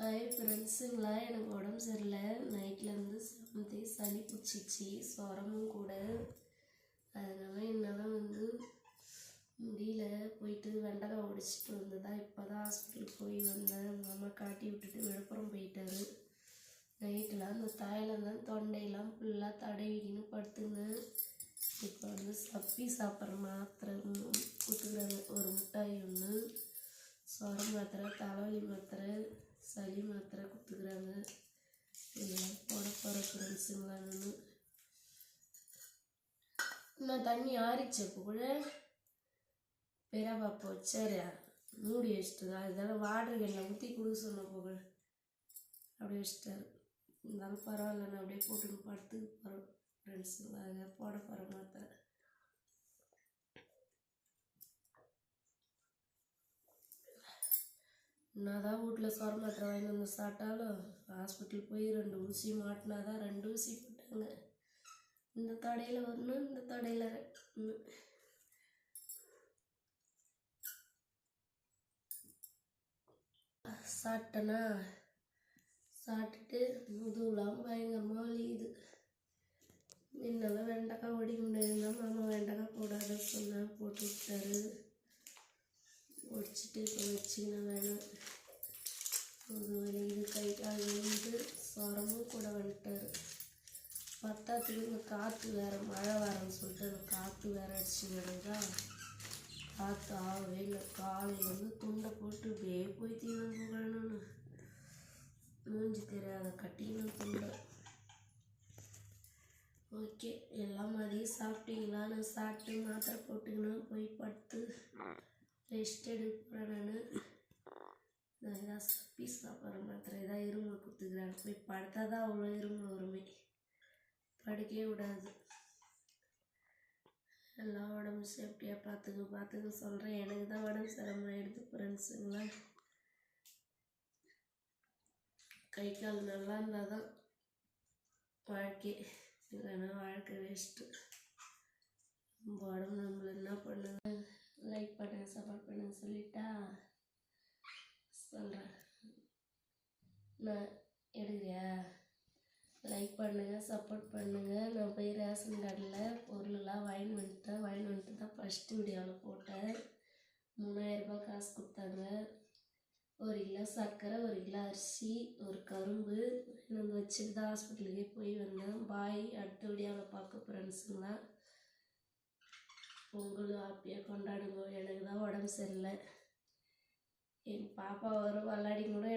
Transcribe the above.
Hi ஃப்ரெண்ட்ஸுங்களா, எனக்கு உடம்பு சரியில்லை. நைட்லேருந்து செமத்தி சளி பிடிச்சிச்சு, சொரமும் கூட. அதனால் என்னால் முடியல. போயிட்டு வெண்டைக்காய் உடைச்சிட்டு வந்ததா இப்போ தான் ஹாஸ்பிட்டலுக்கு போய் வந்தேன். எங்கள் அம்மா காட்டி விட்டுட்டு விழுப்புரம் போயிட்டாரு. நைட்டெலாம் அந்த தாயெல்லாம் தான் தொண்டையெல்லாம் ஃபுல்லாக தடவிக்கின்னு படுத்துருந்தேன். இப்போ சப்பி சாப்பிட்ற மாத்திரை கொடுத்துக்கிறாங்க. ஒரு மிட்டாய் ஒன்று, சொர மாத்திரை, தலைவலி மாத்திரை, சளி மாத்திரை கொடுத்துக்கிறாங்க. இதெல்லாம் போட போகிற ஃப்ரெண்ட்ஸுங்களான்னு. நான் தண்ணி ஆறிச்சு இப்போ கூட பெரிய பாப்பா வச்சாரு, மூடி வச்சுட்டு தான். இதெல்லாம் வாட்டர் கேனில் ஊற்றி கொடுக்க சொன்ன புகழ அப்படியே வச்சுட்டாரு. இருந்தாலும் பரவாயில்ல, நான் அப்படியே போட்டுன்னு படுத்துக்கு போகிறோம் ஃப்ரெண்ட்ஸுங்களா. அதை போட போகிற மாத்திரை. நான் தான் வீட்டில் சொர மாத்திரை வாங்கி வந்து சாப்பிட்டாலும் ஹாஸ்பிட்டல் போய் 2 ஊசி மாட்டினா தான் 2 ஊசி போட்டாங்க. இந்த தடையில் வரணும், இந்த தடையில் சாப்பிட்டேன்னா சாப்பிட்டுட்டு முதுகுலாம் பயங்கரமாக வலிக்குது. இன்னெல்லாம் வெண்டைக்காய் ஒடிக்க முடியாதுன்னா மாமா வெண்டைக்காய் போடாத சொன்னேன், போட்டு விட்டாரு. ஒடிச்சிட்டு இப்போ வச்சுக்கின வேணும். முதுகு வலிக்குது, கை கால் வலிக்குது, சொரமும் கூட வந்துட்டாரு. பத்தாத்துக்கு இந்த காற்று வேறு, மழை வரேன்னு சொல்லிட்டு அந்த காற்று வேறு அடிச்சு கிடந்தா. காற்று ஆகவே இல்லை. காலையிலேருந்து துண்டை போட்டு அப்படியே போய் தீவனம் புகழணும்னு மூஞ்சி தெரியாத கட்டின்னு துண்டை. ஓகே, எல்லாம் மதியம் சாப்பிட்டீங்களா? நான் சாப்பிட்டு மாத்திரை போட்டுக்கணும், போய் படுத்து ரெஸ்ட் எடுக்கிறேன். நான் இதான் சப்பி சாப்பிட்ற மாத்திரை, இதான் இருமல் கொடுத்துக்கிறாங்க. போய் படுத்தா தான் அவ்வளோ இருமல் வருமே, படுக்கவே விடாது. எல்லாம் உடம்பு சேஃப்டியாக பார்த்துக்க சொல்கிறேன். எனக்கு தான் உடம்பு சிரமமாயிடுது ஃப்ரெண்ட்ஸுங்களா. கை கால் நல்லா இருந்தால் தான் வாழ்க்கை, இல்லைன்னா வாழ்க்கை வேஸ்ட்டு. உடம்பு நம்மள என்ன பண்ணுங்க. லைக் பண்ணுங்க, சப்போர்ட் பண்ணுங்க சொல்லிட்டா சொல்கிறேன். நான் எடுக்கிறியா? லைக் பண்ணுங்கள், சப்போர்ட் பண்ணுங்கள். நான் போய் ரேஷன் கார்டில் பொருளெலாம் வாங்கிட்டு வந்துட்டு தான் ஃபஸ்ட்டு வீடியோவில் போட்டேன். 3000 ரூபாய் காசு கொடுத்தாங்க. 1 கிலோ சர்க்கரை, 1 கிலோ அரிசி, ஒரு கரும்பு நம்ம வச்சுட்டு தான் ஹாஸ்பிட்டலுக்கே போய் வந்தேன். பாய், அடுத்த வீடியோவில் பார்க்க ஃப்ரெண்ட்ஸுங்களா. பொங்கல் ஹாப்பியாக கொண்டாடுங்க. எனக்கு தான் உடம்பு சரியில்லை. என் பாப்பா வரும் விளாடி கூட